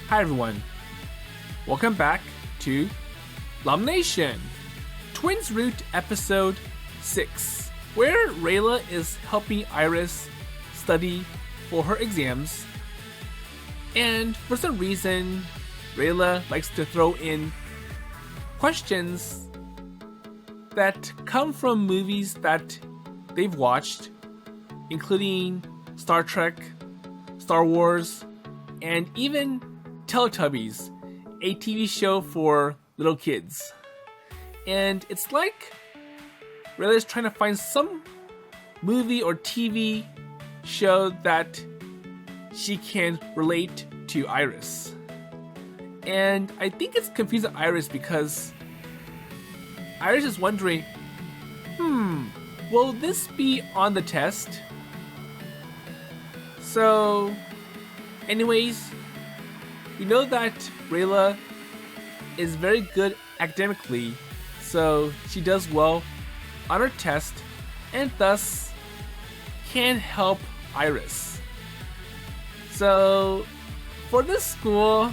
Hi everyone, welcome back to Lamunation, Twins Root Episode 6, where Rayla is helping Iris study for her exams, and for some reason, Rayla likes to throw in questions that come from movies that they've watched, including Star Trek, Star Wars, and even Teletubbies, a TV show for little kids. And it's like Rayla is trying to find some movie or TV show that she can relate to Iris. And I think it's confusing Iris because Iris is wondering, will this be on the test? So, anyways, we know that Rayla is very good academically, so she does well on her test and thus can help Iris. So, for this school,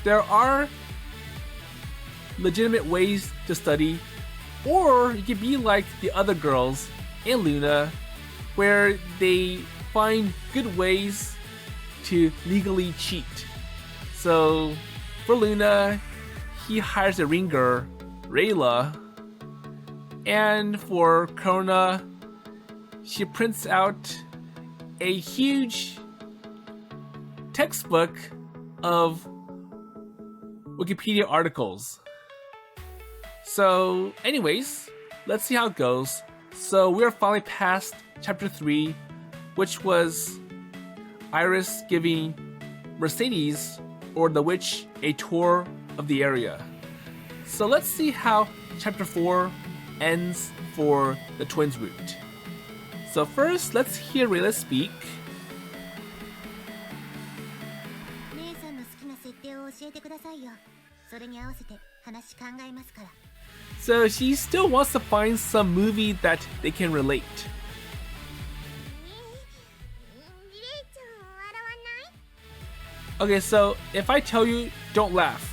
there are legitimate ways to study, or you could be like the other girls in Luna, where they find good ways to legally cheat. So for Luna, he hires a ringer, Rayla, and for Corona, she prints out a huge textbook of Wikipedia articles. So anyways, let's see how it goes. So we're finally past chapter 3, which was Iris giving Mercedes, or the witch, a tour of the area. So let's see how chapter 4 ends for the Twins route. So first, let's hear Rayla speak. So she still wants to find some movie that they can relate. Okay, so if I tell you, don't laugh.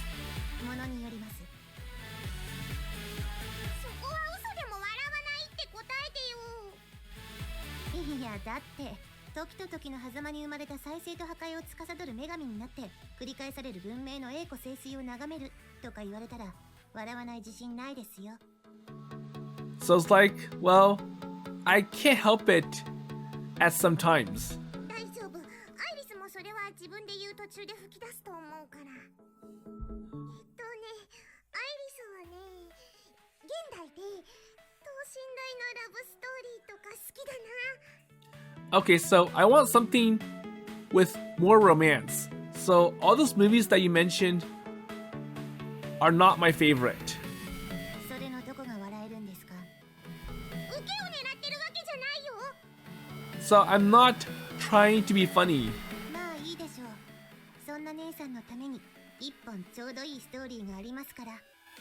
So it's like, well, I can't help it at some times. Okay, so I want something with more romance. So all those movies that you mentioned are not my favorite. So I'm not trying to be funny.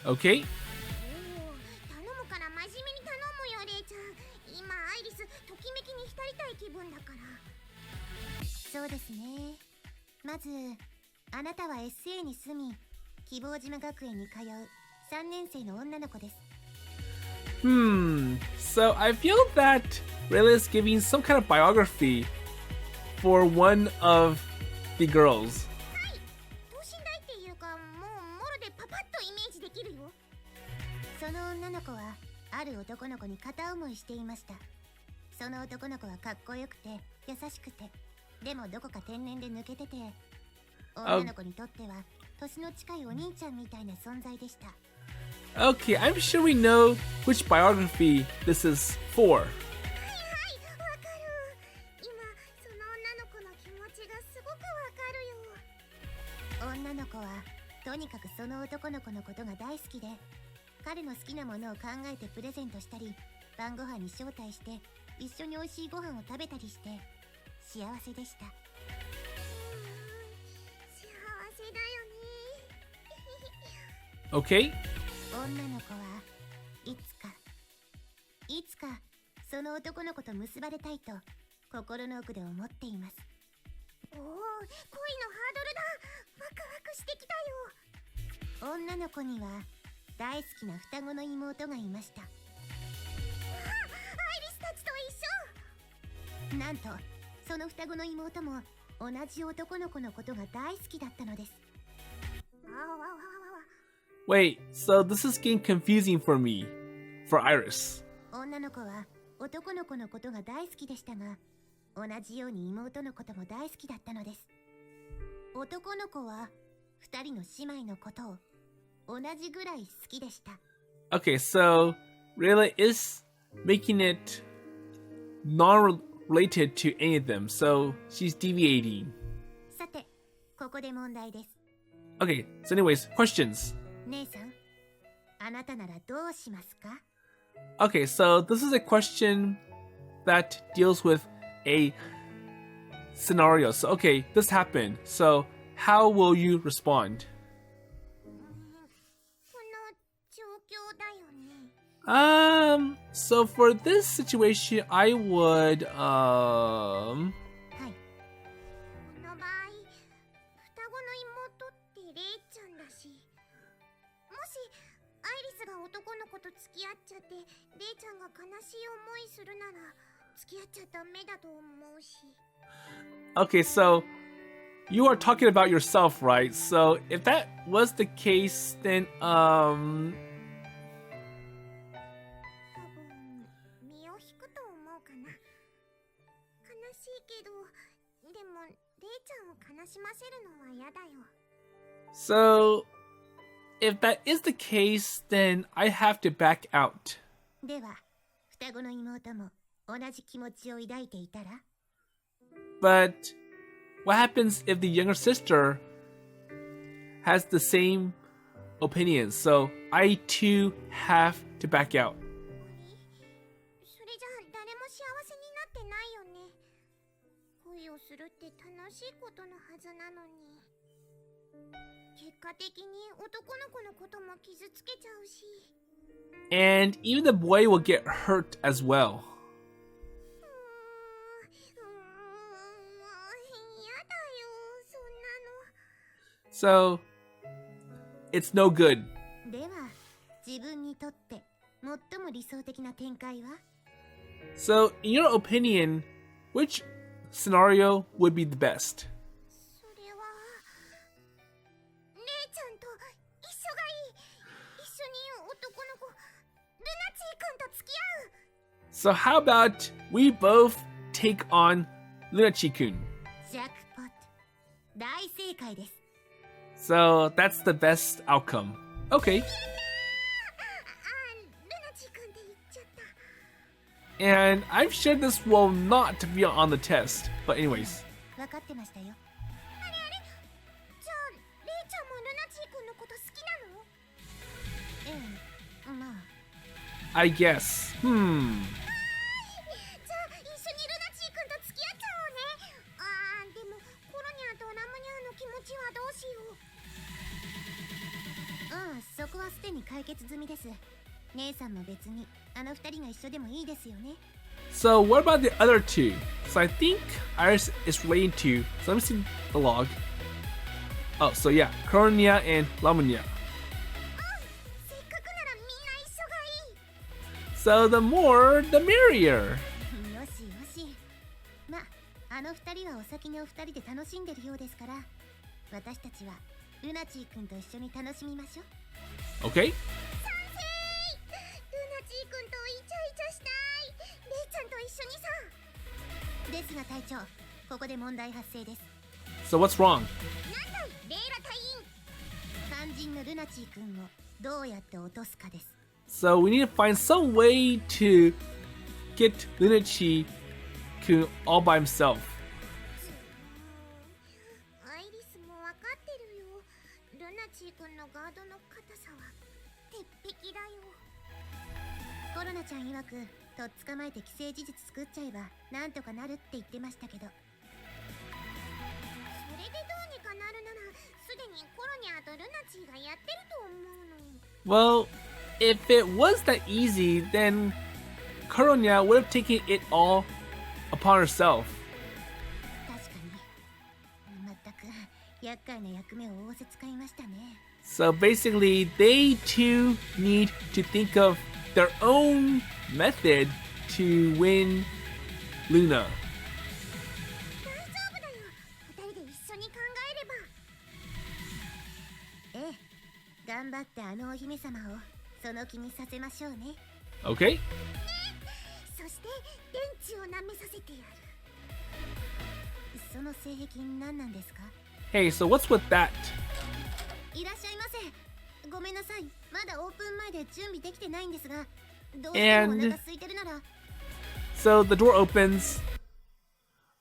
Okay? So I feel that Rayla is giving some kind of biography for one of the girls. Okay, I'm sure we know which biography this is for. Okay? その男の子と結ばれたいと心の奥で思っています。恋のハードルだ。ワクワクしてきたよ。女の子には大好きな双子の妹がいました。アイリスたちと一緒。なんとその双子の妹も同じ男の子のことが大好きだったのです。Wait, so this is getting confusing for me, for Iris. 女の子は男の子のことが大好きでしたが、同じように妹のことも大好きだったのです。男の子は二人の姉妹のことを同じぐらい好きでした。Okay, so Rayla is making it non-related to any of them, so she's deviating. さて、ここで問題です。Okay, so anyways, questions. 姉さん、あなたならどうしますか? Okay, so this is a question that deals with a scenario. So, okay, this happened. So, how will you respond? この状況だよね。So for this situation, I would, はい。この場合、双子の妹ってレイちゃんだし、もしアイリスが男の子と付き合っちゃって、レイちゃんが悲しい思いするなら、付き合っちゃダメだと思うし。Okay, so you are talking about yourself, right? So if that was the case, then, 多分、身を引くと思うかな。悲しいけど、でも、レイちゃんを悲しませるのは嫌だよ。So, if that is the case, then I have to back out. では、双子の妹も同じ気持ちを抱いていたら? But what happens if the younger sister has the same opinions? So I too have to back out. それじゃ誰も幸せになってないよね。恋をするって楽しいことのはずなのに。結果的に男の子のことも傷つけちゃうし。And even the boy will get hurt as well. 嫌だよ、そんなの。So, it's no good. では、自分にとって最も理想的な展開は? So, in your opinion, which scenario would be the best? それは、レイちゃんと一緒がいい。一緒に男の子、ルナチー君と付き合う。So how about we both take on Lunachi-kun? ジャックポット。大正解です。So that's the best outcome. Okay. ルナチー君って言っちゃった。And I'm sure this will not be on the test. But anyways. 分かってましたよ。あれあれ、じゃあ、レイちゃんもルナチー君のこと好きなの? まあ。I guess. じゃあ、一緒にルナチー君と付き合っちゃおうね。でも、コロニャとラムニャーの気持ちはどうしよう。そこはすでに解決済みです。姉さんも別にあの二人が一緒でもいいですよね。So what about the other two? So I think Iris is relating to. So let me see the log. Oh, so yeah, Coronia and Lamune. せっかくならみんな一緒がいい。So the more, the merrier. よしよし。ま、あの二人はお先にお二人で楽しんでるようですから、私たちはルナチー君と一緒に楽しみましょう。Okay. 賛成。ルナチー君とイチャイチャしたい。レイちゃんと一緒にさ。ですが隊長、ここで問題発生です。So what's wrong? なんだい、レイラ隊員。肝心のルナチー君をどうやって落とすかです。So we need to find some way to get Lunachi-kun all by himself. アイリスもわかってるよ。ルナチー君のガードの硬さは鉄壁だよ。コロナちゃん曰く、とっ捕まえて既成事実作っちゃえばなんとかなるって言ってましたけど。それでどうにかなるなら、すでにコロニャーとルナチーがやってると思うの。Well, if it was that easy, then Coronia would have taken it all upon herself. 確かに。厄介な役目を仰せ使いましたね。 So basically, they too need to think of their own method to win Luna. 大丈夫だよ。二人で一緒に考えれば。ええ、頑張ってあのお姫様をその気にさせましょうね。 Okay? そして電池を舐めさせてやる。その性癖何なんですか？ Hey, so what's with that? いらっしゃいませ。ごめんなさい。まだオープン前で準備できてないんですが、どうしてもお腹空いてるなら。 So the door opens.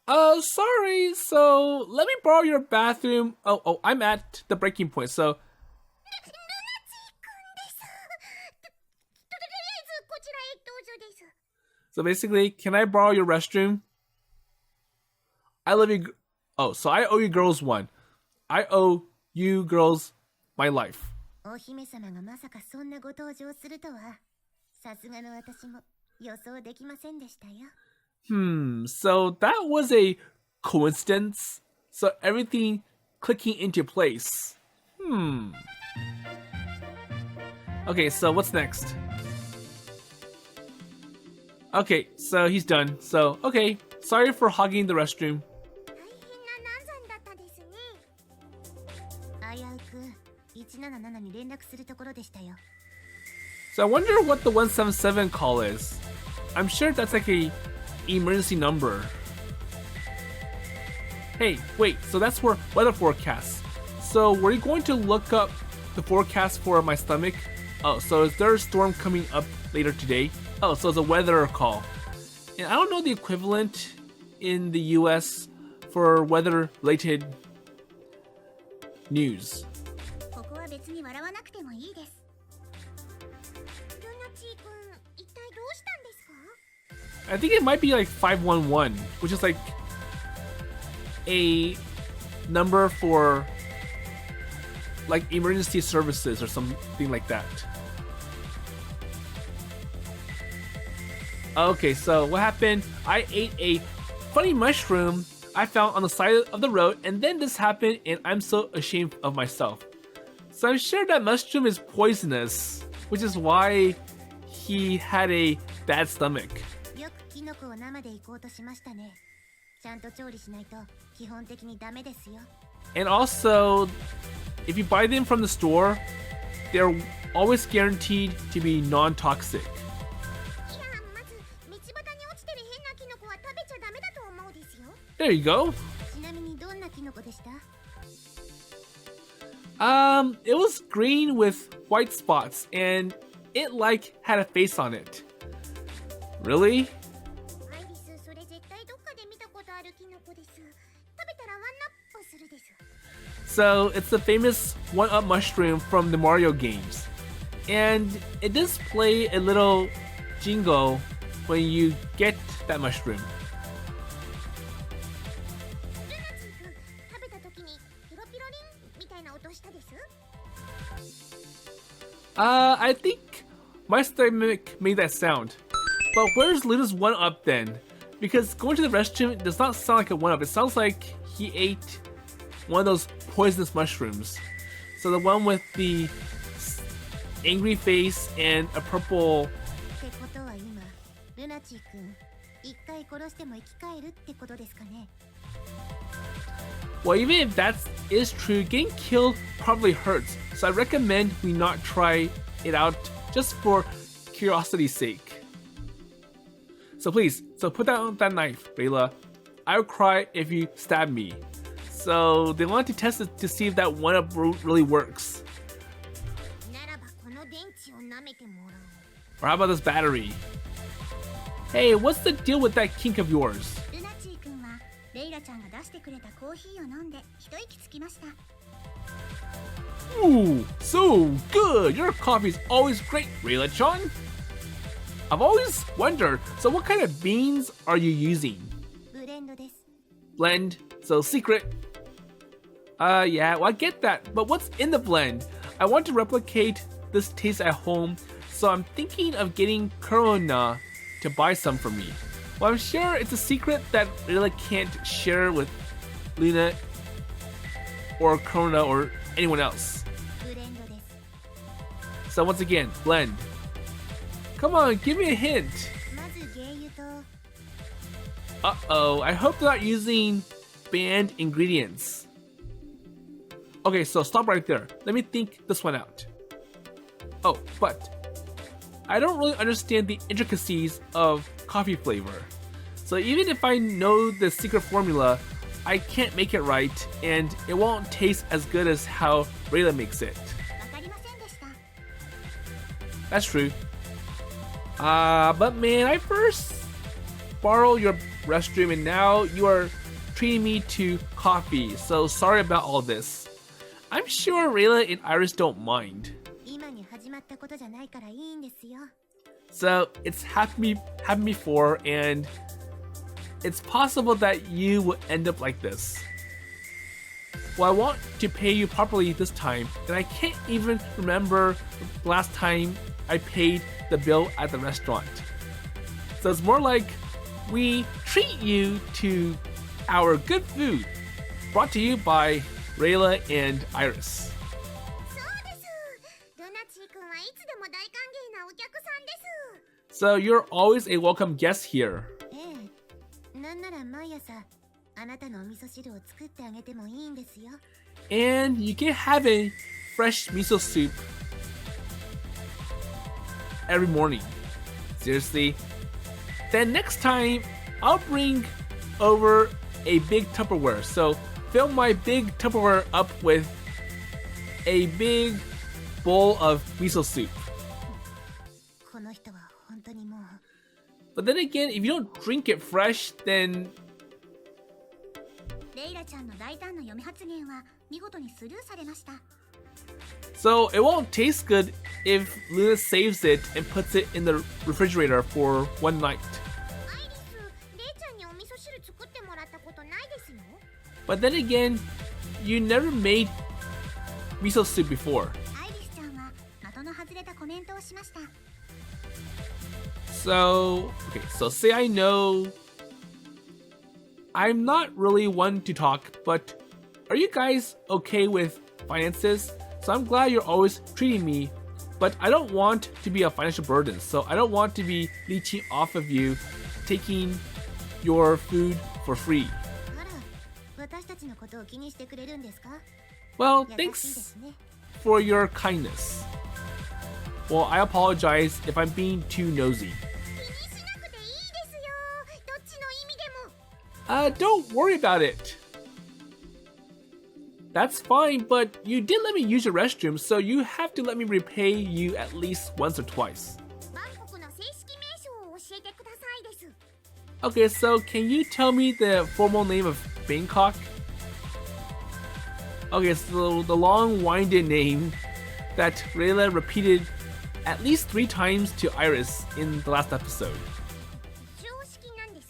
Sorry. So let me borrow your bathroom. Oh, I'm at the breaking point. So ルナチー君です。とりあえずこちらへどうぞです。 So basically, can I borrow your restroom? I love you. Oh, so I owe you girls one. I owe you girls my life. お姫様がまさかそんなご登場するとは、さすがの私も予想できませんでしたよ。So that was a coincidence. So everything clicking into place. Okay, so what's next? Okay, so he's done. So, okay, sorry for hogging the restroom. 大変な難産だったですね。危うく177に連絡するところでしたよ。 So I wonder what the 177 call is. I'm sure that's like a emergency number. Hey, wait, so that's for weather forecasts. So were you going to look up the forecast for my stomach? Oh, so is there a storm coming up later today? Oh, so it's a weather call. And I don't know the equivalent in the US for weather-related news. ここは別に笑わなくてもいいです。ルナチー君、一体どうしたんですか？ I think it might be like 511, which is like a number for like emergency services or something like that. Okay, so what happened? I ate a funny mushroom I found on the side of the road, and then this happened, and I'm so ashamed of myself. So I'm sure that mushroom is poisonous, which is why he had a bad stomach. よくキノコを生で行こうとしましたね。ちゃんと調理しないと基本的にダメですよ。 And also, if you buy them from the store, they're always guaranteed to be non-toxic. いや、まず道端に落ちてる変なキノコは食べちゃダメだと思うですよ。 There you go. ちなみにどんなキノコでした？ It was green with white spots, and it like had a face on it. Really? アイリス、それ絶対どっかで見たことあるキノコです。食べたらワンナップするです。 So it's the famous one-up mushroom from the Mario games. And it does play a little jingle when you get that mushroom. ルナチー君、食べた時にピロピロリンみたいな音したです。 I think my stomach made that sound. But where's Luna's one-up then? Because going to the restroom does not sound like a one-up. It sounds like he ate one of those poisonous mushrooms. So the one with the angry face and a purple. ってことは今、ルナチー君、一回殺しても生き返るってことですかね。 Well, even if that is true, getting killed probably hurts. So I recommend we not try it out just for curiosity's sake. So please, put down that knife, Rayla. I would cry if you stab me. So they want to test it to see if that one-up really works. ならばこの電池を舐めてもらおう。 Or how about this battery? Hey, what's the deal with that kink of yours? ルナチー君はレイラちゃんが出してくれたコーヒーを飲んで一息つきました。 Ooh, so good! Your coffee's always great, Rayla-chan. I've always wondered, so what kind of beans are you using? ブレンドです。 Blend, so secret. Yeah, well, I get that, but what's in the blend? I want to replicate this taste at home, so I'm thinking of getting Corona to buy some for me. Well, I'm sure it's a secret that Rayla can't share with Luna or Corona or anyone else. ブレンドです。 So once again, blend. Come on, give me a hint. まず原油と Uh-oh, I hope they're not using banned ingredients. Okay, so stop right there. Let me think this one out. Oh, but I don't really understand the intricacies of coffee flavor. So even if I know the secret formula, I can't make it right, and it won't taste as good as how Rayla makes it. わかりませんでした。 That's true. But man, I first borrowed your restroom and now you are treating me to coffee, so sorry about all this. I'm sure Rayla and Iris don't mind. 今に始まったことじゃないからいいんですよ。 So it's happened before, and it's possible that you will end up like this. Well, I want to pay you properly this time, and I can't even remember the last time I paid the bill at the restaurant. So it's more like we treat you to our good food, brought to you by Rayla and Iris. そうです。ルナチー君はいつでも大歓迎なお客さんです。 So you're always a welcome guest here. ええ。なんなら毎朝あなたのお味噌汁を作ってあげてもいいんですよ。 And you can have a fresh miso soup every morning. Seriously? Then next time, I'll bring over a big Tupperware. So fill my big Tupperware up with a big bowl of miso soup. この人は本当にもう。 But then again, if you don't drink it fresh, then レイラちゃんの大胆な読み発言は見事にスルーされました。 so it won't taste good if Luna saves it and puts it in the refrigerator for one night. アイリス、レイちゃんにお味噌汁作ってもらったことないですよ。 But then again, you never made miso soup before. アイリスちゃんは的の外れたコメントをしました。 So, okay, so say I know I'm not really one to talk, but are you guys okay with finances? So I'm glad you're always treating me, but I don't want to be a financial burden. So I don't want to be leeching off of you, taking your food for free. あら、私たちのことを気にしてくれるんですか？ Well, 優しいで thanks すね。 for your kindness. Well, I apologize if I'm being too nosy. 気にしなくていいですよ。どっちの意味でも。 Don't worry about it. That's fine, but you did let me use your restroom, so you have to let me repay you at least once or twice. バンコクの正式名称を教えてくださいです。 Okay, so can you tell me the formal name of Bangkok? Okay, so the long-winded name that Rayla repeated at least 3 times to Iris in the last episode. 常識なんです。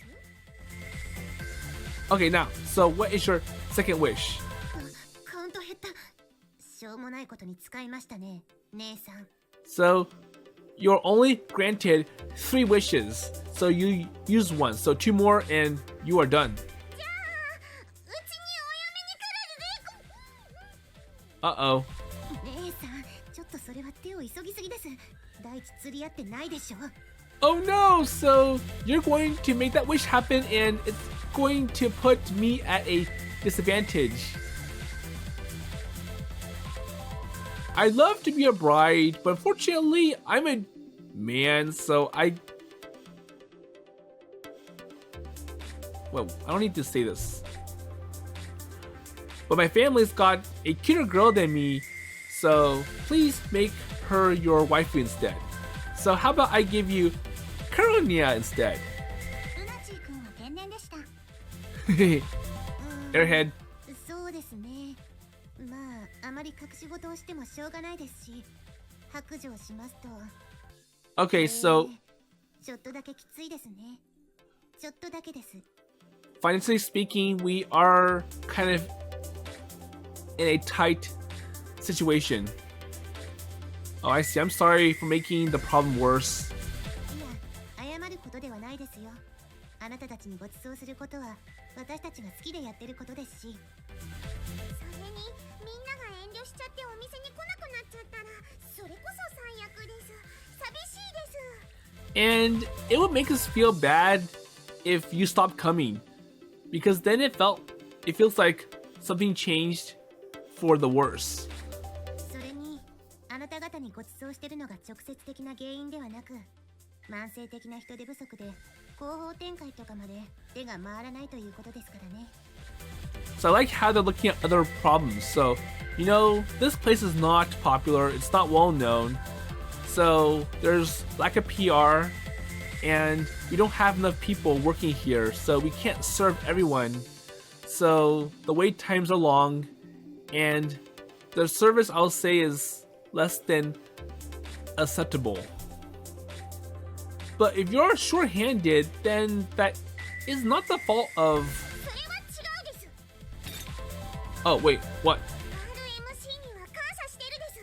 Okay, now, so what is your second wish? カウント減った。しょうもないことに使いましたね、姉さん。 So you're only granted 3 wishes, so you use 1, so 2 more and you are done. じゃあ、うちにお嫁に来 Uh-oh. 姉さん、ちょっとそれは手を急ぎすぎです。第一釣り合ってないでしょ。 Oh no! So you're going to make that wish happen and it's going to put me at a disadvantage. I'd love to be a bride, but unfortunately, I'm a man, so well, I don't need to say this. But my family's got a cuter girl than me, so please make her your waifu instead. So how about I give you Caronia instead? ルナチー君は天然でした。 Airhead. そうですね。まあ、あまり隠し事をしてもしょうがないですし、白状しますと。 Okay, so ちょっとだけきついですね。ちょっとだけです。 financially speaking, we are kind of in a tight situation. Oh, I see. I'm sorry for making the problem worse. いや、謝ることではないですよ。あなたたちにご馳走することは私たちが好きでやってることですし。それに遠慮しちゃってお店に来なくなっちゃったらそれこそ最悪です。寂しいです。 And it would make us feel bad if you stopped coming, because then it feels like something changed for the worse. それにあなた方にご馳走してるのが直接的な原因ではなく、慢性的な人手不足で後方展開とかまで手が回らないということですからね。 So I like how they're looking at other problems. So, this place is not popular, it's not well known. So there's lack of PR, and we don't have enough people working here, so we can't serve everyone. So the wait times are long, and the service, I'll say, is less than acceptable. But if you're short-handed, then that is not the fault of... それは違うです。 Oh, wait, what? RMC には感謝してるです。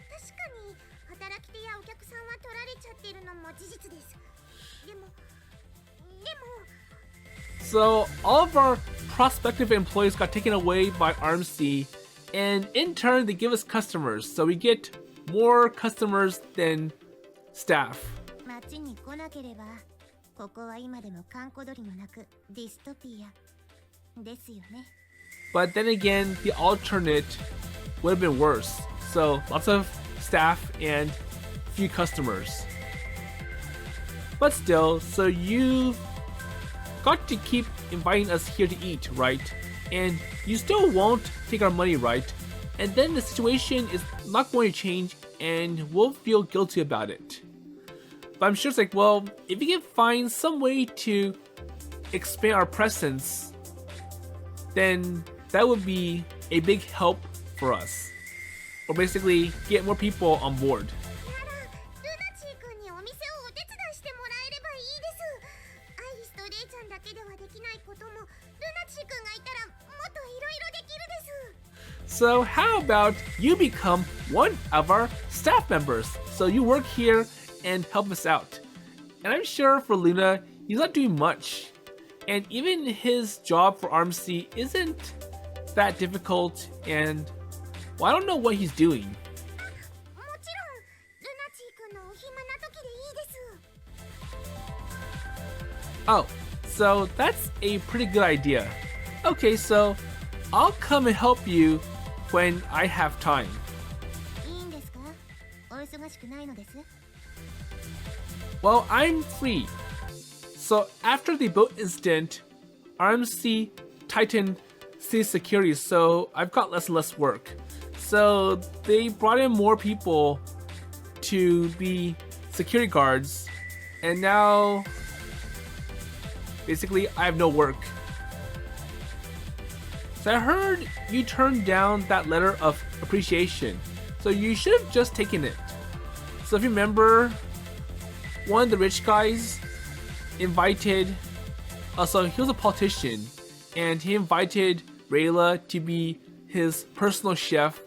確かに働き手やお客さんは取られちゃってるのも事実です。でも So all of our prospective employees got taken away by RMC, and in turn they give us customers, so we get more customers than staff. 街に来なければここは今でも閑古鳥の鳴くディストピアですよね。 But then again, the alternate would have been worse. So lots of staff and few customers. But still, so you've got to keep inviting us here to eat, right? And you still won't take our money, right? And then the situation is not going to change and we'll feel guilty about it. But I'm sure it's like, well, if we can find some way to expand our presence, then that would be a big help for us. Or basically get more people on board. ならルナチー君にお店をお手伝いしてもらえればいいです。アイリスとレイちゃんだけではできないこともルナチー君がいたらもっといろいろできるです。 So how about you become one of our staff members? So you work here and help us out. And I'm sure for Luna, he's not doing much. And even his job for RMC isn't that difficult, and well, I don't know what he's doing. もちろんルナチー君のお暇な時でいいです。 Oh, so that's a pretty good idea. Okay, so I'll come and help you when I have time. いいんですか？お忙しくないのです。 Well, I'm free. So after the boat incident, RMC tightened city security, so I've got less and less work. So they brought in more people to be security guards, and now basically I have no work. So I heard you turned down that letter of appreciation, so you should have just taken it. So if you remember, one of the rich guys invited, so he was a politician, and he invited Rayla to be his personal chef,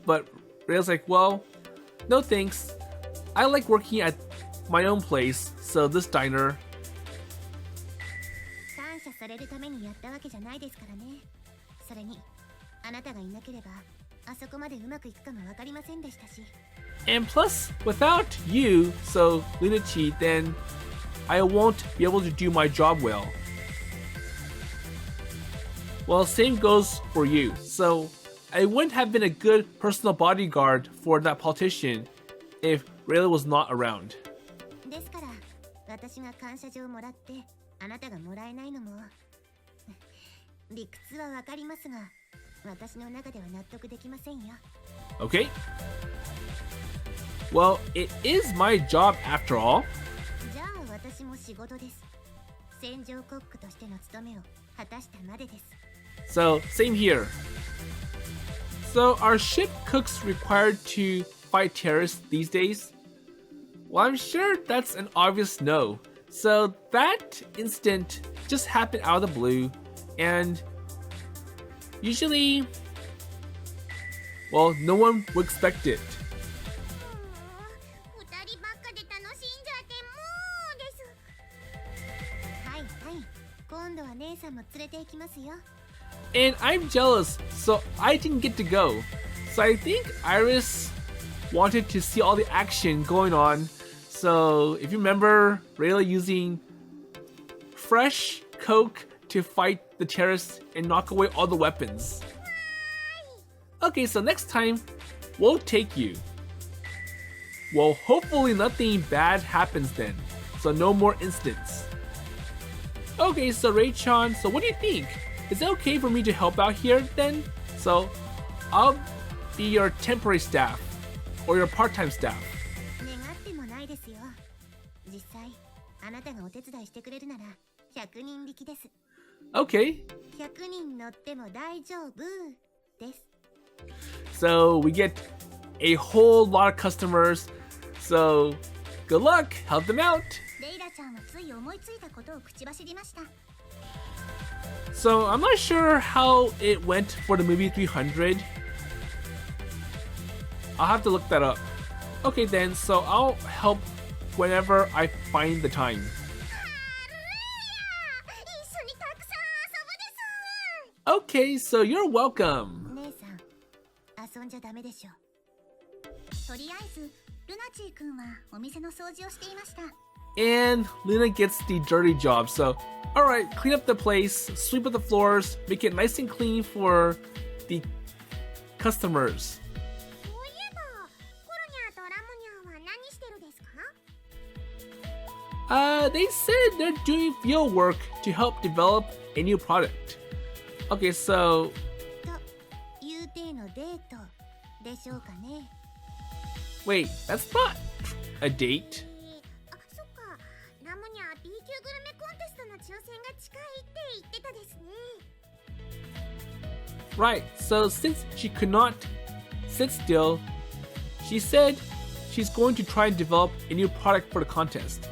but Rayla's like, well, no thanks. I like working at my own place, so this diner. 感謝されるためにやったわけじゃないですからね。それにあなたがいなければあそこまでうまくいくかもわかりませんでしたし。 And plus, without you, so Lunachi, then I won't be able to do my job well. Well, same goes for you. So I wouldn't have been a good personal bodyguard for that politician if Rayla was not around. ですから私が感謝状をもらってあなたがもらえないのも理屈はわかりますが私の中では納得できませんよ。 Okay. Well, it is my job after all. じゃあ私も仕事です。戦場コックとしての務めを果たしたまでです。 So, same here. So, are ship cooks required to fight terrorists these days? Well, I'm sure that's an obvious no. So, that incident just happened out of the blue, and usually, well, no one would expect it. 二人ばっかで楽しんじゃってもうです。はいはい、今度は姉さんも連れて行きますよ。 And I'm jealous, so I didn't get to go. So I think Iris wanted to see all the action going on. So if you remember, Rayla using fresh Coke to fight the terrorists and knock away all the weapons. Okay, so next time, we'll take you. Well, hopefully nothing bad happens then. So no more incidents. Okay, so Ray-chan, so what do you think? Is it okay for me to help out here then? So I'll be your temporary staff or your part-time staff. 願ってもないですよ。実際、あなたがお手伝いしてくれるなら100人引きです。Okay. 100人乗っても大丈夫です。So we get a whole lot of customers. So good luck, help them out. レイラちゃんはつい思いついたことを口走りました。So I'm not sure how it went for the movie 300. I'll have to look that up. Okay then, so I'll help whenever I find the time. Okay, so you're welcome. 姉さん、遊んじゃダメでしょ。とりあえず、ルナチー君はお店の掃除をしていました。And Luna gets the dirty job. So, alright, clean up the place, sweep up the floors, make it nice and clean for the customers. そういえば、コロニャーとラムニャーは何してるですか？ They said they're doing field work to help develop a new product. Okay, so という体のデートでしょうかね。wait, that's not a date. あ、そっか。ラムニャー B 級グルメコンテストの抽選が近いって言ってたですね。Right, so since she could not sit still, she said she's going to try and develop a new product for the contest.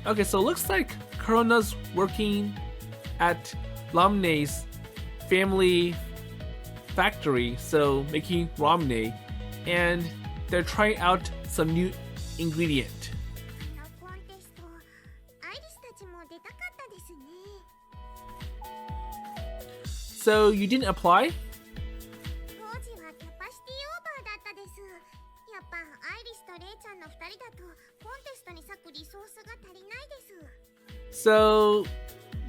Okay, so it looks like Corona's working at Lamune's family factory, so making ramen, and they're trying out some new ingredient. このコンテスト、アイリスたちも出たかったですね。 So you didn't apply? 当時はキャパシティオーバーだったです。やっぱアイリスとレイちゃんの2人だとコンテストに割くリソースが足りないです。 So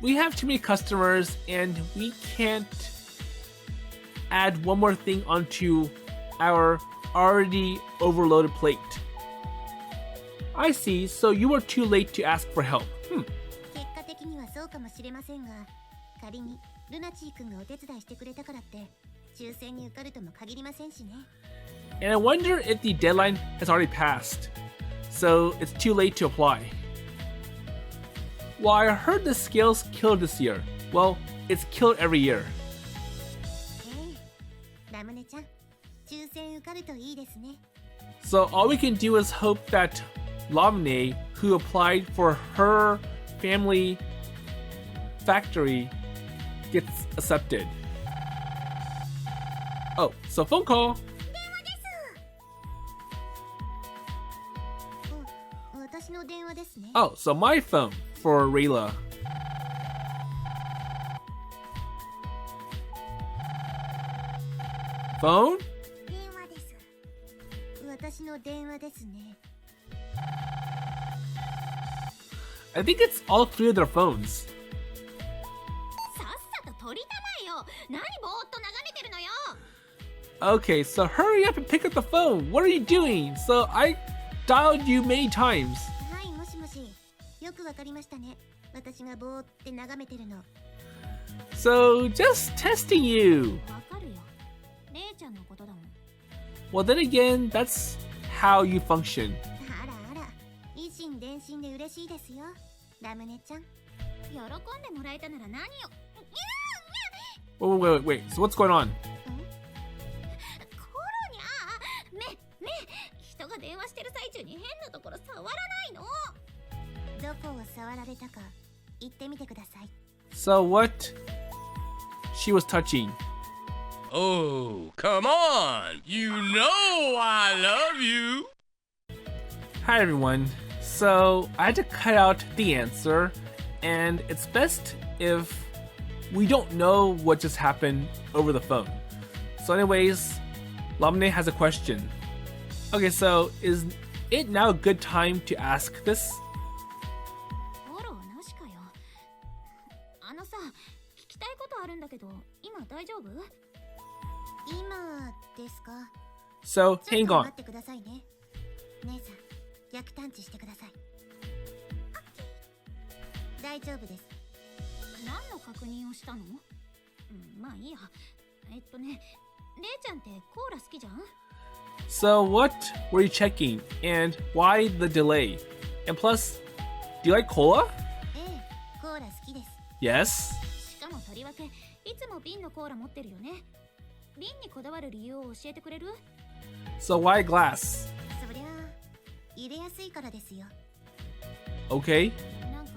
we have too many customers and we can't add one more thing onto our already overloaded plate. I see, so you were too late to ask for help. 結果的にはそうかもしれませんが、仮にルナチー君がお手伝いしてくれたからって抽選に受かるとも限りませんしね。 And I wonder if the deadline has already passed, so it's too late to apply. Well, I heard the scales killed this year. Well, it's killed every year. ラムネちゃん、抽選受かるといいですね。 So all we can do is hope that Lamune, who applied for her family factory, gets accepted. Oh, so phone call. 私の電話ですね。 Oh, so my phone for Rayla. Phone? 電話です。私の電話ですね。 I think it's all three of their phones. さっさと取りたまえよ。何ぼーっと眺めてるのよ。 Okay, so hurry up and pick up the phone. What are you doing? So I dialed you many times. はい、もしもし。よくわかりましたね。私がぼーって眺めてるの。 So just testing you. わかるよ。レイちゃんのことだもん。 Well, then again, that's how you function. あらあら、以心伝心で嬉しいですよ。ラムネちゃん。喜んでもらえたなら何を。 Wait, So what's going on? コロニャー、人が電話してる最中に変なところ触らないの。どこを触られたか言ってみてください。 So what she was touching? Oh, come on! You know I love you! Hi everyone. So I had to cut out the answer, and it's best if we don't know what just happened over the phone. So anyways, Lamune has a question. Okay, so is it now a good time to ask this? フォローなしかよ。あのさ、聞きたいことあるんだけど、今大丈夫？今ですか？ So, ちょっ hang と on. 待ってくださいね。姉さん、逆探知してください。大丈夫です。何の確認をしたの？まあいいや。レイちゃんってコーラ好きじゃん？ So, what were you checking? And why the delay? And plus, do you like cola? ええ、コーラ好きです。 Yes. しかもとりわけ、いつも瓶のコーラ持ってるよね。瓶にこだわる理由を教えてくれる？ So, why glass? そりゃあ、入れやすいからですよ。 Okay. なんか、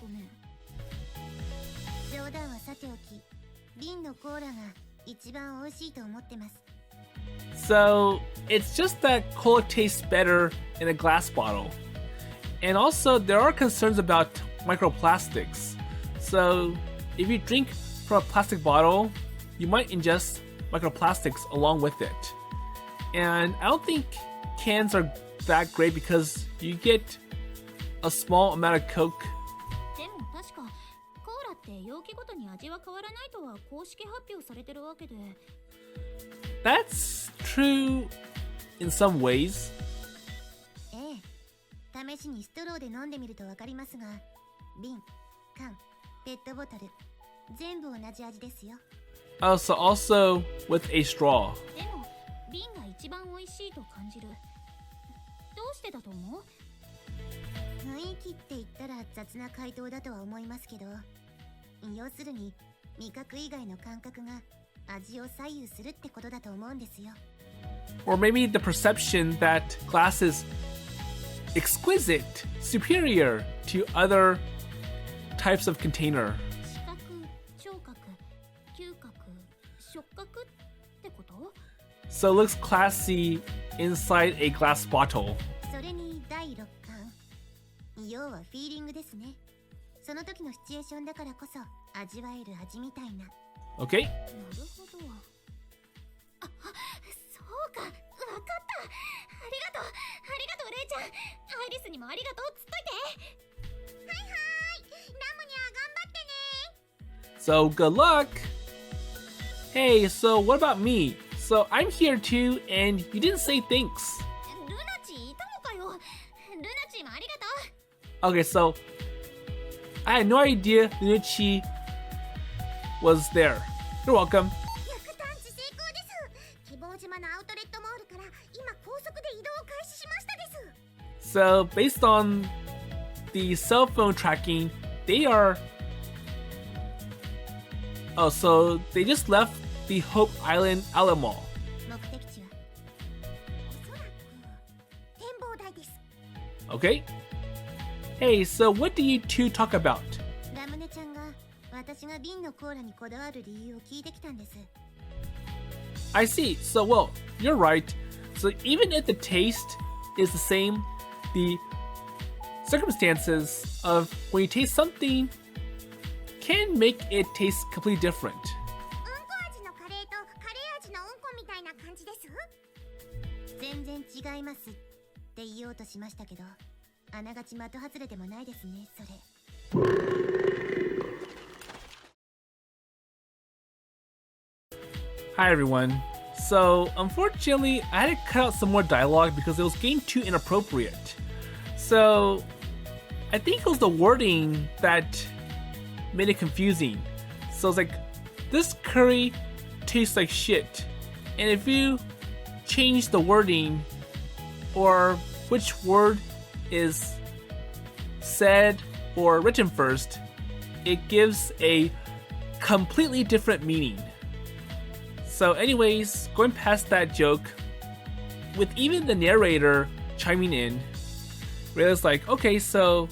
ごめん。冗談はさておき、瓶のコーラが一番美味しいと思ってます。 So, it's just that cola tastes better in a glass bottle. And also, there are concerns about microplastics. So, if you drink from a plastic bottle, you might ingest microplastics along with it. And I don't think cans are that great because you get a small amount of Coke. でも確か、コーラって容器ごとに味は変わらないとは公式発表されてるわけで。 That's true in some ways. ええ、試しにストローで飲んでみるとわかりますが、瓶、缶、ペットボトル、全部同じ味ですよ。 So also with a straw. でも、瓶が一番美味しいと感じる。どうしてだと思う？雰囲気って言ったら雑な回答だとは思いますけど、要するに味覚以外の感覚が味を左右するってことだと思うんですよ。 Or maybe the perception that glass is exquisite, superior to other types of container. 視覚、聴覚、嗅覚、触覚ってこと？ So it looks classy inside a glass bottle. それに第六感。要はフィーリングですね。その時のシチュエーションだからこそ味わえる味みたいな。 Okay? なるほど。あ、そうか、わかった。ありがとう、レイちゃん。アイリスにもありがとうっつっといて。はいはい、ラムニャ頑張ってね。 So good luck! Hey, so what about me? So I'm here too, and you didn't say thanks. ルナチいたのかよ。ルナチもありがとう。 Okay, so I had no idea Nuchi was there. You're welcome. 逆探知成功です。希望島のアウトレットモールから今高速で移動を開始しましたです。 So based on the cell phone tracking, they are... Oh, so they just left the Hope Island outlet mall. 目的地はおそらく展望台です。 Okay? Hey, so what do you two talk about? ラムネちゃんが私が瓶のコーラにこだわる理由を聞いてきたんです。 I see. So, well, you're right. So even if the taste is the same, the circumstances of when you taste something can make it taste completely different. うんこ味のカレーとカレー味のうんこみたいな感じです。全然違いますって言おうとしましたけど、あながち的外れでもないですね、それ。Hi everyone. So unfortunately, I had to cut out some more dialogue because it was getting too inappropriate. So I think it was the wording that made it confusing. So it's like, this curry tastes like shit. And if you change the wording or which word is said or written first, it gives a completely different meaning. So anyways, going past that joke, with even the narrator chiming in, Rayla's like, okay, so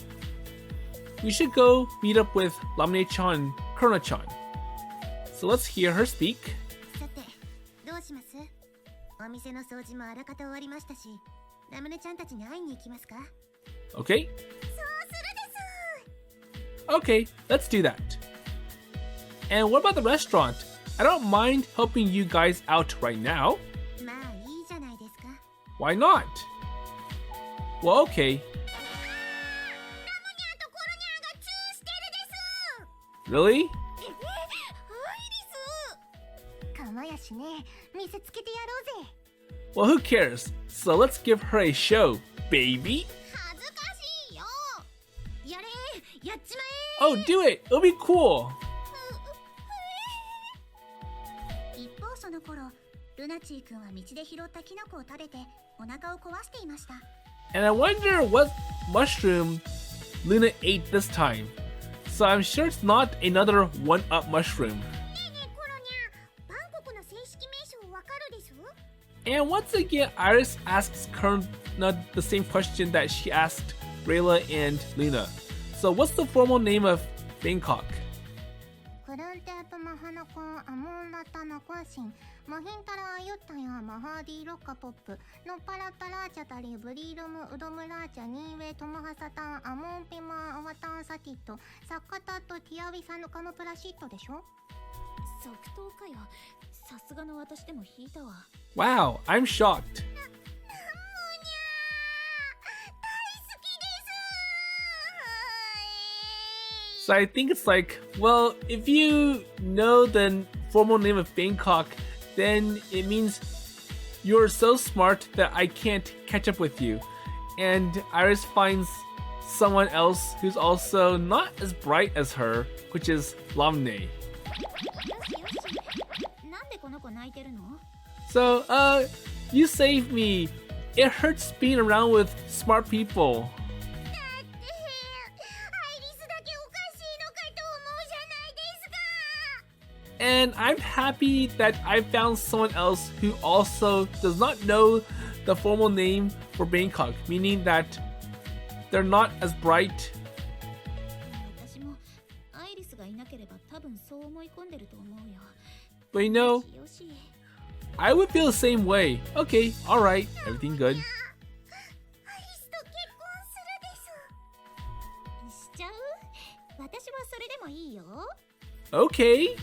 we should go meet up with Lamune-chan and Krona-chan. So let's hear her speak. さて、どうします？お店の掃除もあらかた終わりましたし、ラムネちゃんたちに会いに行きますか？ Okay? そうするです。 Okay, let's do that. And what about the restaurant? I don't mind helping you guys out right now. まあいいじゃないですか。 Why not? Well, okay. ラムニャとコロニャがチューしてるです。 Really? アイリス。かまやしね、見せつけてやろうぜ。 Well, who cares? So let's give her a show, baby. 恥ずかしいよ。やれ、やっちま Oh, do it. It'll be cool. え。一方その頃、ルナチー君は道で拾ったキノコを食べてお腹を壊していました。 And I wonder what mushroom Luna ate this time. So I'm sure it's not another one-up mushroom. ねえねえコロニャ、バンコクの正式名称わかるでしょ？ And once again, Iris asks Karna the same question that she asked Rayla and Luna. So what's the formal name of Bangkok? クルンテープマハナコンアモンラタナコンシンマヒンタラアユッタヤマハーディロッカポップノッパラッタラーチャタリブリールムウドムラーチャニーウェイトマハサタンアモンピマアワタンサティットサッカタとティアウィサヌカムプラシットでしょ？即答かよ。さすがの私でも引いたわ。 Wow, I'm shocked. ラムニャー大好きです。 So I think it's like, well, if you know the formal name of Bangkok, then it means you're so smart that I can't catch up with you. And Iris finds someone else who's also not as bright as her, which is Lamune. よしよし。なんでこの子泣いてるの？ So, you saved me. It hurts being around with smart people. だってアイリスだけおかしいのかと思うじゃないですか。 And I'm happy that I found someone else who also does not know the formal name for Bangkok, meaning that they're not as bright. 私もアイリスがいなければ多分そう思い込んでると思うよ。 But you know, よし。 I would feel the same way. Okay, alright, everything good. アイリスと結婚するです。しちゃう？私はそれでもいいよ。 Okay.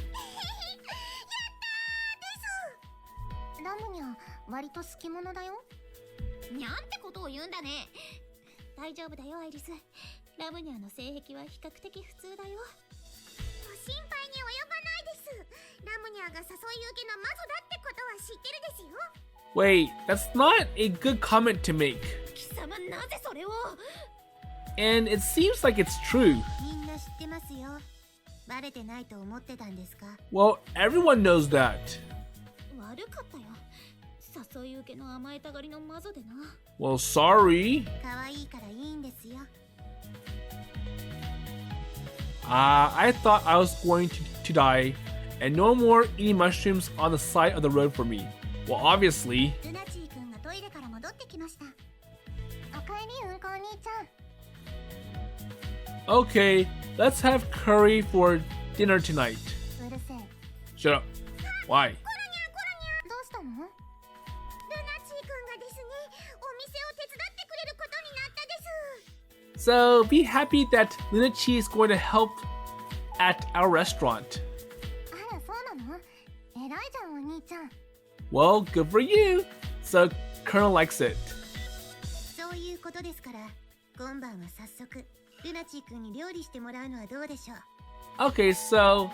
ラムニャ割と好き者だよ。にゃんってことを言うんだね。大丈夫だよアイリス。ラムニャの性癖は比較的普通だよ。ご心配に及ばないです。ラムニャが誘い受けの魔女だってことは知ってるですよ。 Wait, that's not a good comment to make. 貴様なぜそれを？ And it seems like it's true. みんな知ってますよ。バレてないと思ってたんですか？ Well, everyone knows that. 悪かったよ。誘い受けの甘えたがりの魔女でな。 Well, sorry. 可愛いからいいんですよ。 I thought I was going to die, and no more eating mushrooms on the side of the road for me. Well, obviously. ルナチー君がトイレから戻ってきました。おかえりうんこお兄ちゃん。 Okay, let's have curry for dinner tonight. うるせえ。 Shut up. Why? どうしたの？ルナチー君がですね、お店を手伝ってくれることになったです。 So be happy that Lunachi is going to help at our restaurant. あら、そうなの？偉いじゃんお兄ちゃん。 Well, good for you. So Colonel likes it. そういうことですから、今晩は早速ルナチー君に料理してもらうのはどうでしょう。 Okay, so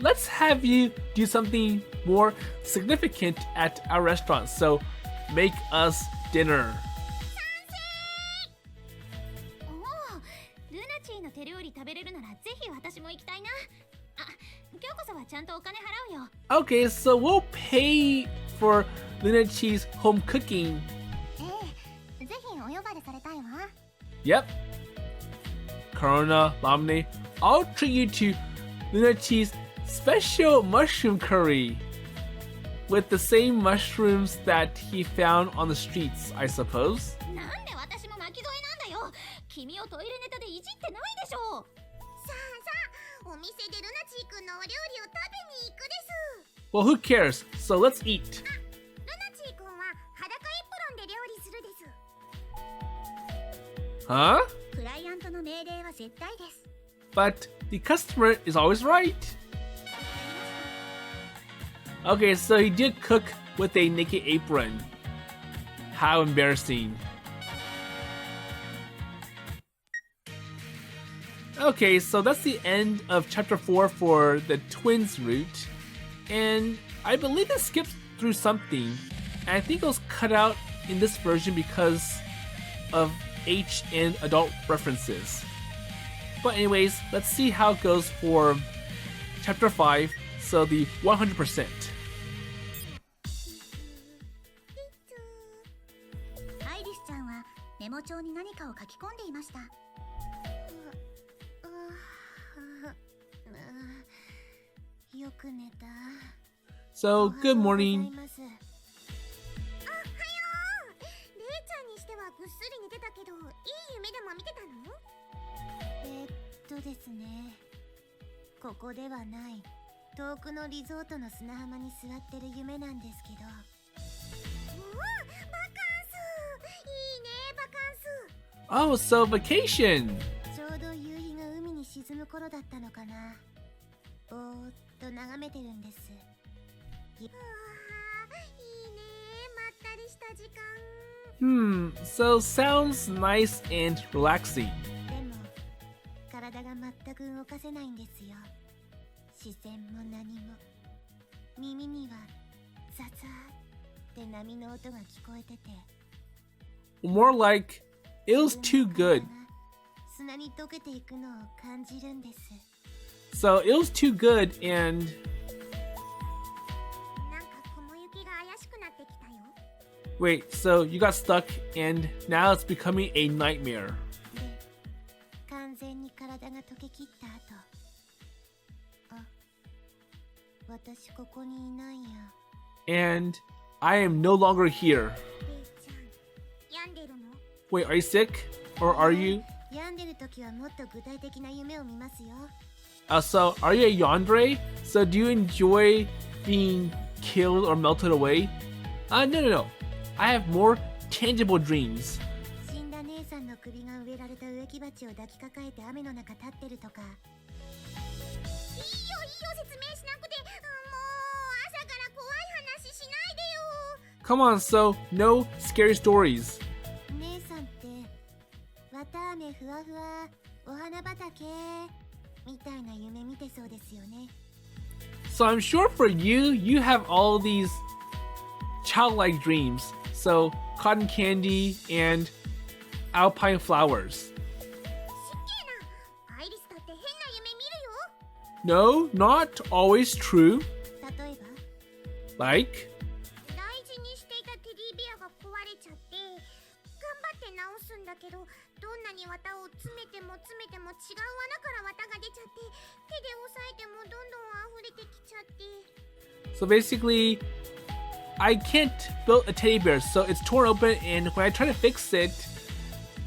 let's have you do something more significant at our restaurant. So make us dinner. おお、ルナチーの手料理食べれるならぜひ私も行きたいな。あ、今日こそはちゃんとお金払うよ。 Okay, so we'll pay for Lunachi's home cooking. ええ、ぜひお呼ばれされたいわ。 Yep. Corona, Lamune, I'll treat you to Lunachi's special mushroom curry with the same mushrooms that he found on the streets, I suppose. なんで私も巻き添えなんだよ。君をトイレネタでいじってないでしょ。さあ、お店でルナチー君のお料理を食べに行くです。 Well, who cares? So let's eat. ルナチー君は裸エプロンで料理するです。 Huh? クライアントの命令は絶対です。 But the customer is always right. Okay, so he did cook with a naked apron. How embarrassing. Okay, so that's the end of chapter 4 for the twins route. And I believe it skips through something. And I think it was cut out in this version because of H and adult references. But anyways, let's see how it goes for chapter 5, so the 100%. アイリスちゃんはメモ帳に何かを書き込んでいました。よく寝た。So, good morning. おはよう。レイちゃんにしてはぐっすり寝てたけど、いい夢でも見てたの？ですね。ここではない。遠くのリゾートの砂浜に座ってる夢なんですけど。おお、バカンス。いいね、バカンス。Oh, so vacation. ちょうど夕日が海に沈む頃だったのかな。ぼーっと眺めてるんです。いいね、まったりした時間。So sounds nice and relaxing. でも、体が全く動かせないんですよ。視線も何も。耳にはザザーって波の音が聞こえてて。More like, it was too good. 砂に溶けていくのを感じるんです。So it was too good and... なんか雲行きが怪しくなってきたよ。Wait, so you got stuck and now it's becoming a nightmare. で、完全に体が溶けきった後。あ、私ここにいないや。And I am no longer here. レイちゃん、病んでるの？ Wait, are you sick? Or are you? 病んでる時はもっと具体的な夢を見ますよ。So, are you a yandere? So, do you enjoy being killed or melted away? No. I have more tangible dreams. 死んだ姉さんの首が植えられた植木鉢を抱きかかえて雨の中立ってるとか。いいよ、説明しなくて。もう朝から怖い話しないでよ。Come on, so, no scary stories. 姉さんって、綿飴ふわふわ、お花畑みたいな夢見てそうですよね。So, I'm sure for you, you have all these childlike dreams. So, cotton candy and alpine flowers. しっけーな。アイリスだって変な夢見るよ。 No, not always true. 例えば Like? 大事にしていたテディベアが壊れちゃって頑張って直すんだけど、どんなに綿を詰めても違う穴から綿が出ちゃって、手で押さえてもどんどん溢れてきちゃって。 So basically, I can't build a teddy bear, so it's torn open, and when I try to fix it,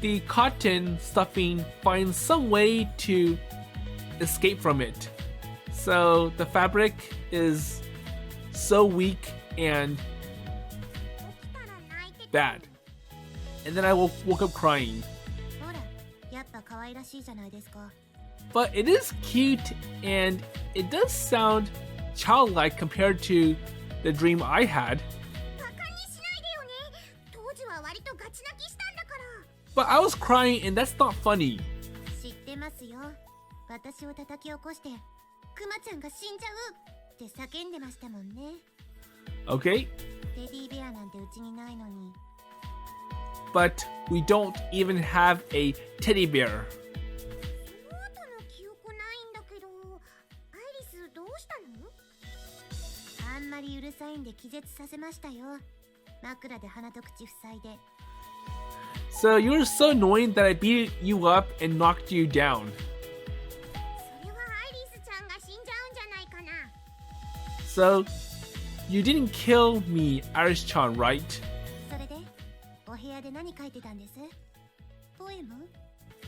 the cotton stuffing finds some way to escape from it. So the fabric is so weak and 起きたら泣いてた。 bad. And then I woke up crying. ほら、やっぱ可愛らしいじゃないですか。 But it is cute, and it does sound childlike compared to the dream I had. バカにしないでよね。当時は割とガチ泣きしたんだから。 But I was crying, and that's not funny. 知ってますよ。私を叩き起こしてクマちゃんが死んじゃうって叫んでましたもんね。 Okay? テディベアなんてうちにないのに。 But we don't even have a teddy bear. その後の記憶ないんだけど、アイリスどうしたの？あんまりうるさいんで気絶させましたよ。枕で鼻と口塞いで。 So you were so annoying that I beat you up and knocked you down. それはアイリスちゃんが死んじゃうんじゃないかな。 So you didn't kill me, Iris-chan, right? それでお部屋で何書いてたんです？ポエム？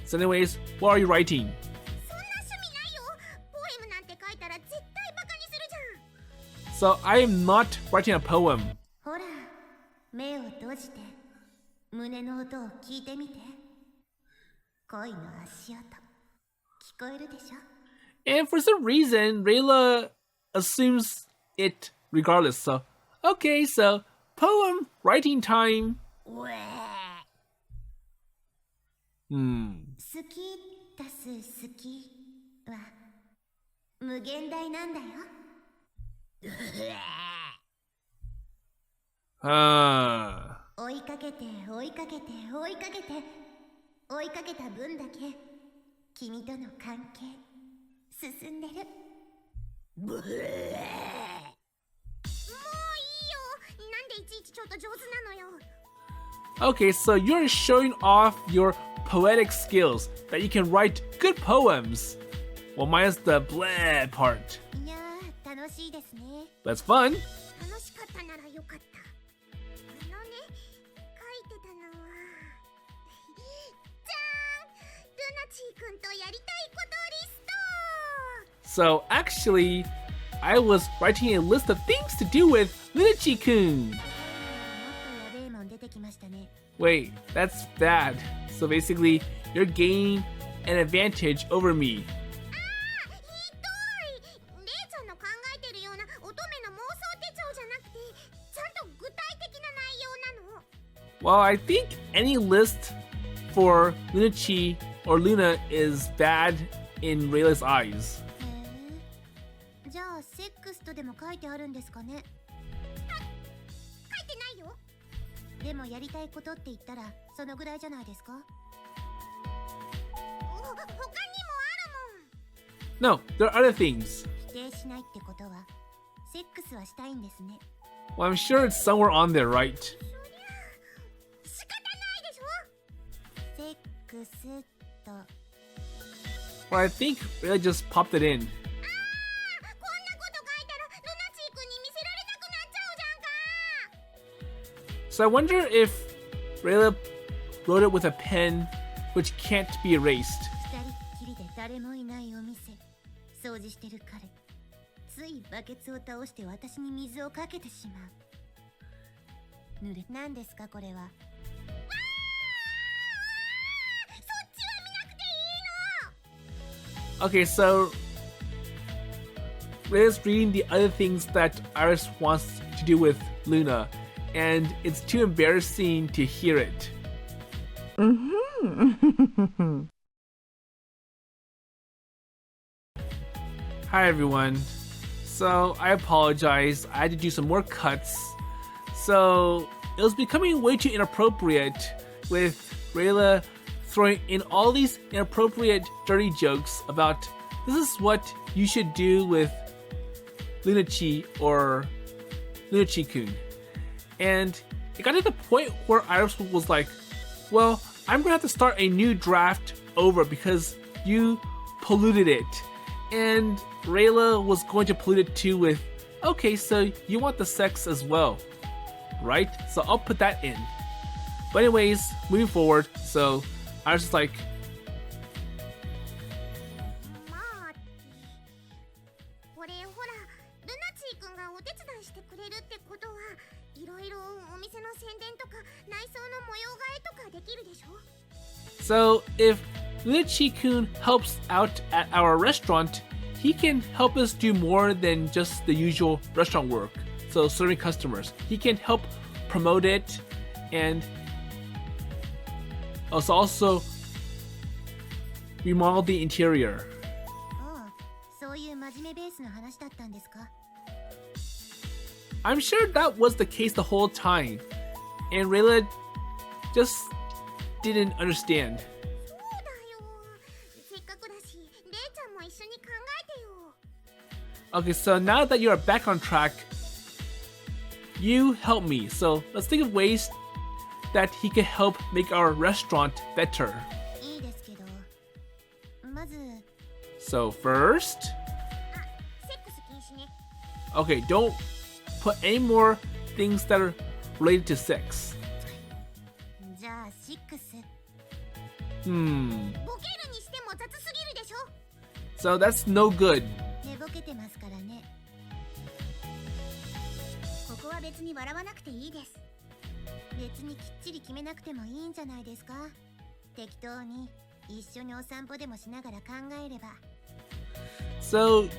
So anyways, what are you writing? そんな趣味ないよ。ポエムなんて書いたら絶対バカにするじゃん。 So I am not writing a poem. ほら、目を閉じて胸の音を聞いてみて。恋の足音聞こえるでしょ？ And for some reason, Rayla assumes it regardless. So, okay, so poem writing time. うえ好き足す好きは無限大なんだよ。追いかけて追いかけて追いかけて追いかけた分だけ君との関係進んでる。もういいよ。なんでいちいちちょっと上手なのよ。 Okay, so you're showing off your poetic skills that you can write good poems. Well, minus the bleh part. いやー楽しいですね。 That's fun. 楽しかったならよかった。書いてたのはじゃーん、ルナチーくんとやりたいことリスト。 So actually, I was writing a list of things to do with Lunachi-kun. もっとやべえもん出てきましたね。 Wait, that's bad. So basically, you're gaining an advantage over me. ひどい。レイちゃんの考えてるような乙女の妄想手帳じゃなくて、ちゃんと具体的な内容なの。 Well, I think any list for Lunachi or Luna is bad in Rayla's eyes. へえ。じゃあセックスとでも書いてあるんですかね。書いてないよ。でもやりたいことって言ったらそのぐらいじゃないですか。他にもあるもん。 No, there are other things. 否定しないってことはセックスはしたいんですね。 Well, I'm sure it's somewhere on there, right? 仕方ないでしょ。セックスと Well, I think Rayla just popped it in. こんなこと書いたらルナチーくんに見せられなくなっちゃうじゃんか。 So I wonder if Rayla wrote it with a pen which can't be erased. 二人っきりで誰もいないお店掃除してる彼ついバケツを倒して私に水をかけてしまう。濡れ何ですかこれは。そっちは見なくていいの。 Okay, so Rayla's reading the other things that Iris wants to do with Luna, and it's too embarrassing to hear it. Hi everyone. So I apologize. I had to do some more cuts. So it was becoming way too inappropriate with Rayla throwing in all these inappropriate dirty jokes about this is what you should do with Lunachi or Lunachi-kun. And it got to the point where Iris was like, well, I'm gonna have to start a new draft over because you polluted it. And Rayla was going to pollute it too with, okay, so you want the sex as well, right? So I'll put that in. But anyways, moving forward, so I was just like, まあこれほらルナチーくんがお手伝いしてくれるってことはいろいろお店の宣伝とか内装の模様替えとかできるでしょ。 so if Lunachi-kun helps out at our restaurant, he can help us do more than just the usual restaurant work. So serving customers, he can help promote it and also remodel the interior. ああそういう真面目ベースの話だったんですか。 I'm sure that was the case the whole time, and Rayla just didn't understand. そうだよ。せっかくだしレイちゃんも一緒に考えてよ。 Okay, so now that you are back on track, you help me. So let's think of ways that he can help make our restaurant better. いいですけどまず So first, あ、セックス禁止ね。 okay, don't put any more things that are related to sex. じゃあシックス Hmm. ボケるにしても雑すぎるでしょ。 So that's no good. 寝ぼけてますからね。ここは別に笑わなくていいです。別にきっちり決めなくてもいいんじゃないですか。適当に一緒にお散歩でもしながら考えれば。 So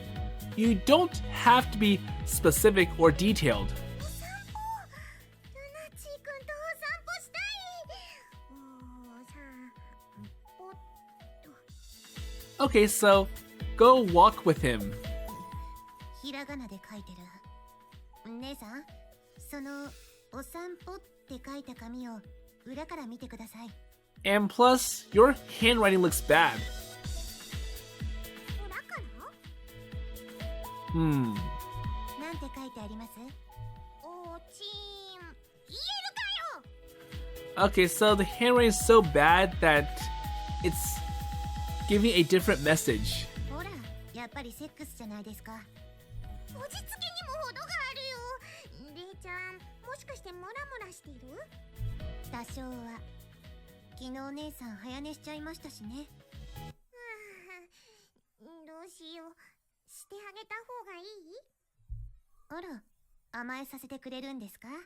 You don't have to be specific or detailed. ルナチーくんとお散歩したい。お散歩っと。 Okay, so go walk with him. ひらがなで書いてる。姉さん、そのお散歩って書いた紙を裏から見てください。And plus, your handwriting looks bad. 裏から？ Hmm. なんて書いてあります？おちん。言えるかよ。 Okay, so the handwriting is so bad that it's giving a different message. ほら、やっぱりセックスじゃないですか。落ち着きにも程があるよ。レイちゃん、もしかしてモラモラしてる？多少は。昨日姉さん早寝しちゃいましたしね。どうしよう。してあげた方がいい？あら、甘えさせてくれるんですか？レイ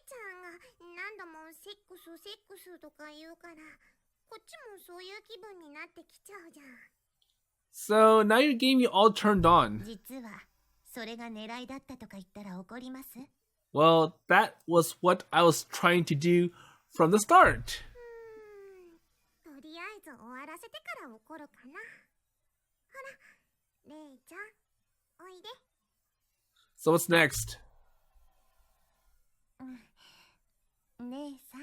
ちゃんが何度もセックスセックスとか言うから、こっちもそういう気分になってきちゃうじゃん。 So now you're getting me all turned on. 実はそれが狙いだったとか言ったら怒ります？ Well, that was what I was trying to do from the start. とりあえず終わらせてから怒るかな。ほら、レイちゃん、おいで。 So what's next? 姉さん。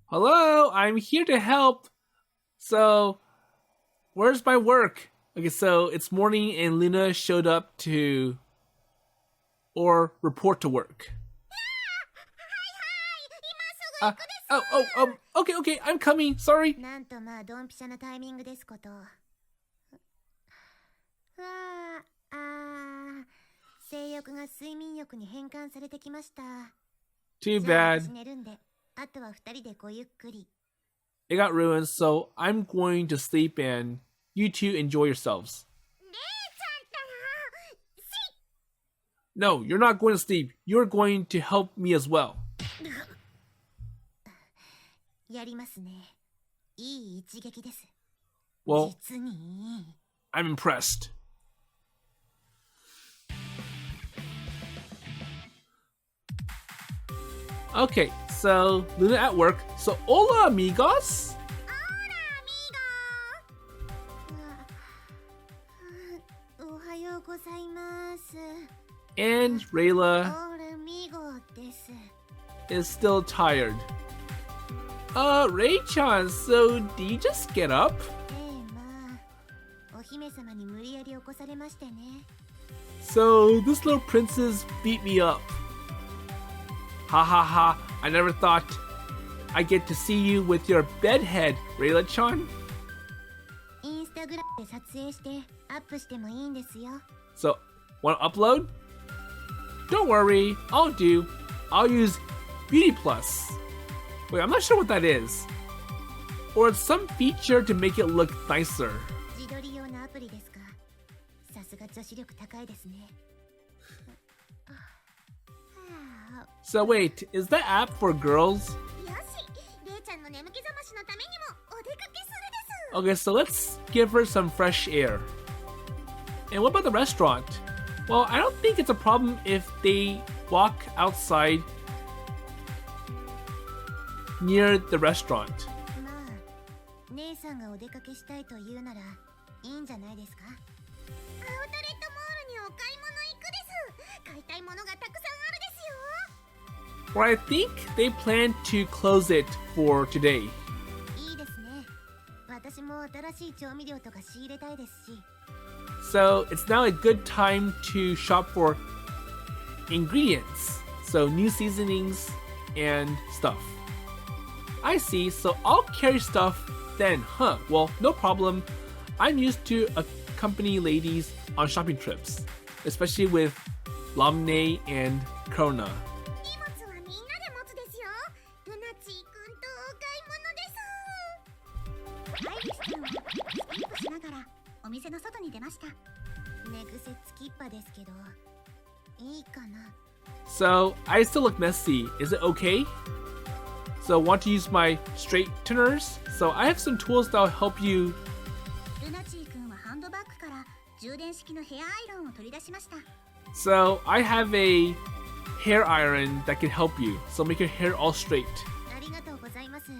Hello, I'm here to help. So, where's my work? Okay, so it's morning and Luna showed up to report to work. Okay, I'm coming. Sorry. なんとまあドンピシャなタイミングですこと。性欲が睡眠欲に変換されてきました。 Too じゃあ bad. 私寝るんで、あとは二人でごゆっくり。 It got ruined, so I'm going to sleep and you two enjoy yourselves. レイちゃんったら、No, you're not going to sleep. You're going to help me as well. やりますね。いい一撃です。 Well, 実にいい。 I'm impressed. Okay, so Luna at work. So hola, amigos. おはようございます。 And Rayla オラミゴです。 is still tired. Ray-chan, so did you just get up? まあ、お姫様に無理やり起こされましてね。 So this little princess beat me up. Ha ha ha, I never thought I'd get to see you with your bedhead, Rayla-chan. インスタグラムで撮影してアップしてもいいんですよ。 So, wanna upload? Don't worry, I'll use Beauty Plus. Wait, I'm not sure what that is. Or it's some feature to make it look nicer. 自撮り用のアプリですか。さすが女子力高いですね。So wait, is that app for girls? よし、レイちゃんの眠気覚ましのためにもお出かけするです。 Okay, so let's give her some fresh air. And what about the restaurant? Well, I don't think it's a problem if they walk outside near the restaurant. まあ、姉さんがお出かけしたいと言うならいいんじゃないですか。アウトレットモールにお買い物行くです。買いたいものがたくさんあるですよ。 Or I think they plan to close it for today. いいですね。私も新しい調味料とか仕入れたいですし。 So it's now a good time to shop for ingredients. So new seasonings and stuff. I see, so I'll carry stuff then, huh? Well, no problem. I'm used to accompany ladies on shopping trips, especially with Lamune and Krona. 荷物はみんなで持つですよ。ルナチーくんとお買い物です。アイリス君はスキップしながらお店の外に出ました。寝癖つきっぱですけど、いいかな。 So I still look messy. Is it okay? So want to use my straighteners? So I have some tools that will help you. ルナチー君はハンドバッグから充電式のヘアアイロンを取り出しました。 So I have a hair iron that can help you. So make your hair all straight. ありがとうございます。っ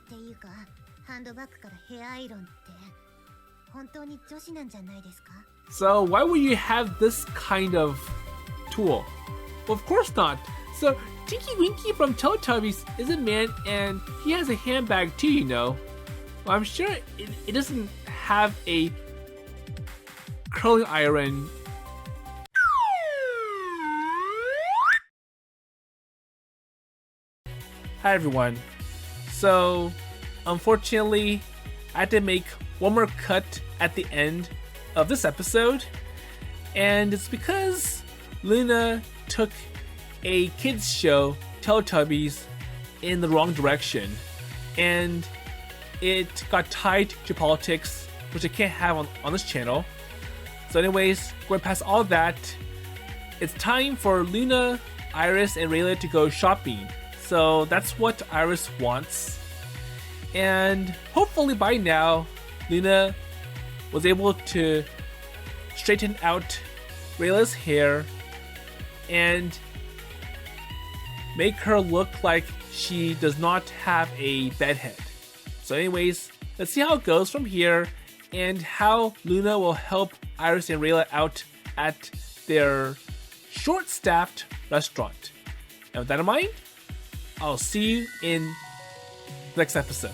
ていうか、ハンドバッグからヘアアイロンって本当に女子なんじゃないですか？ So why would you have this kind of tool? Well, of course not. So Tinky Winky from Teletubbies is a man and he has a handbag too, you know. Well, I'm sure it doesn't have a curling iron. Hi everyone. So unfortunately I had to make one more cut at the end of this episode, and it's because Luna took a kids show, Teletubbies, in the wrong direction, and it got tied to politics, which I can't have on this channel. So anyways, going past all that, it's time for Luna, Iris, and Rayla to go shopping. So that's what Iris wants. And hopefully by now, Luna was able to straighten out Rayla's hair and make her look like she does not have a bedhead. So anyways, let's see how it goes from here and how Luna will help Iris and Rayla out at their short-staffed restaurant. And with that in mind, I'll see you in the next episode.